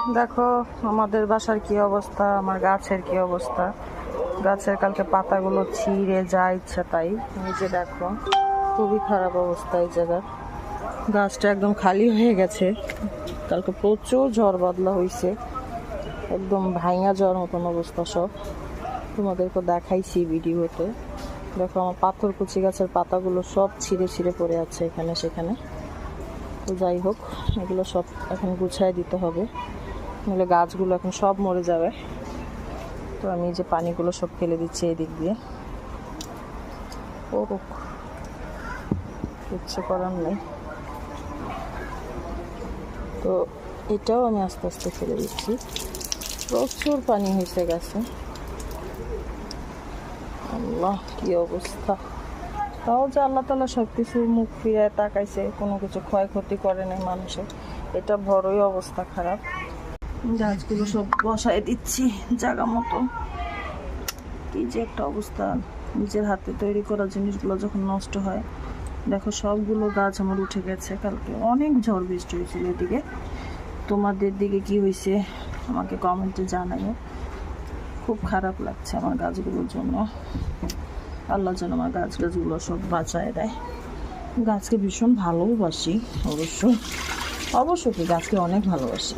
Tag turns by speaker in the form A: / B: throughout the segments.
A: দেখো আমাদের বাসার কি অবস্থা, আমার গাছের কি অবস্থা। গাছের কালকে পাতাগুলো ছিঁড়ে যা ইচ্ছা তাই। নিচে দেখো খুবই খারাপ অবস্থা এই জায়গার। গাছটা একদম খালি হয়ে গেছে। কালকে প্রচুর ঝড় বাদলা হয়েছে, একদম ভাঙা যাওয়ার মতন অবস্থা সব। তোমাদেরকে দেখাইছি ভিডিওতে। দেখো আমার পাথরকুচি গাছের পাতাগুলো সব ছিঁড়ে ছিঁড়ে পড়ে আছে এখানে সেখানে। তো যাই হোক, এগুলো সব এখন গুছাই দিতে হবে, নাহলে গাছগুলো এখন সব মরে যাবে। তো আমি যে পানিগুলো সব ফেলে দিচ্ছি এই দিক দিয়ে। ও কিচ্ছু করার নেই। তো এটাও আমি আস্তে আস্তে ফেলে দিচ্ছি। প্রচুর পানি হয়েছে গাছে। আল্লাহ কি অবস্থা! তাও যে আল্লাহ তাআলা সব কিছু মুখ ফিরায় তাকাইছে, কোনো কিছু ক্ষয়ক্ষতি করে নাই মানুষের। এটা বড়ই অবস্থা খারাপ। গাছগুলো সব বসায় দিচ্ছি জায়গা মতো। কি যে একটা অবস্থা! নিজের হাতে তৈরি করা জিনিসগুলো যখন নষ্ট হয়। দেখো সবগুলো গাছ আমার উঠে গেছে। কালকে অনেক ঝড় বৃষ্টি হয়েছিল এদিকে। তোমাদের দিকে কি হয়েছে আমাকে কমেন্টে জানাইও। খুব খারাপ লাগছে আমার গাছগুলোর জন্য। আল্লাহ যেন আমার গাছগুলো সব বাঁচায় দেয়। গাছকে ভীষণ ভালোবাসি, অবশ্য কি গাছকে অনেক ভালোবাসি।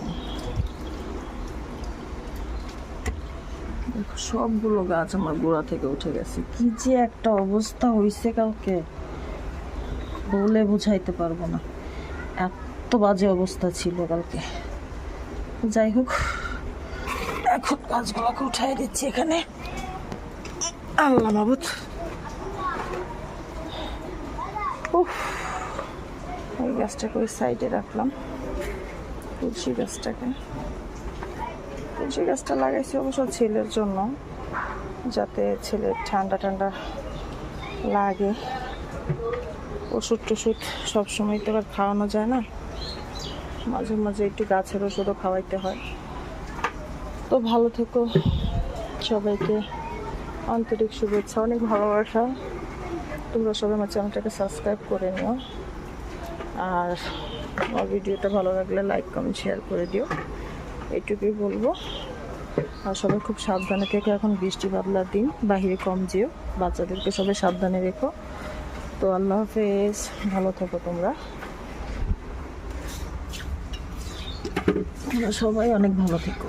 A: দেখো সবগুলো গাছ আমার গোড়া থেকে উঠে গেছে। কি যে একটা অবস্থা হয়েছে কালকে, বলে বুঝাইতে পারবো না। এত বাজে অবস্থা ছিল কালকে। যাই হোক, এখন গাছগুলোকে উঠাই দিচ্ছি এখানে। আল্লাহ মাবুদ। এই গাছটাকে ওই সাইডে রাখলাম, তুলসী গাছটাকে। তুলসী গাছটা লাগাইছি অবশ্য ছেলের জন্য, যাতে ছেলের ঠান্ডা ঠান্ডা লাগে। ওষুধ টষুধ সবসময় তো আর খাওয়ানো যায় না, মাঝে মাঝে একটু গাছের ওষুধও খাওয়াইতে হয়। তো ভালো থেকো, সবাইকে আন্তরিক শুভেচ্ছা, অনেক ভালোবাসা। তোমরা সবাই আমার চ্যানেলটাকে সাবস্ক্রাইব করে নিও। আর আমার ভিডিওটা ভালো লাগলে লাইক কমেন্ট শেয়ার করে দিও, এইটুকুই বলবো। আর সবাই খুব সাবধানে থেকে, এখন বৃষ্টি বাদলার দিন, বাহিরে কম যেও, বাচ্চাদেরকে সবাই সাবধানে রেখো। তো আল্লাহ হাফেজ, ভালো থেকো তোমরা সবাই, অনেক ভালো থেকো।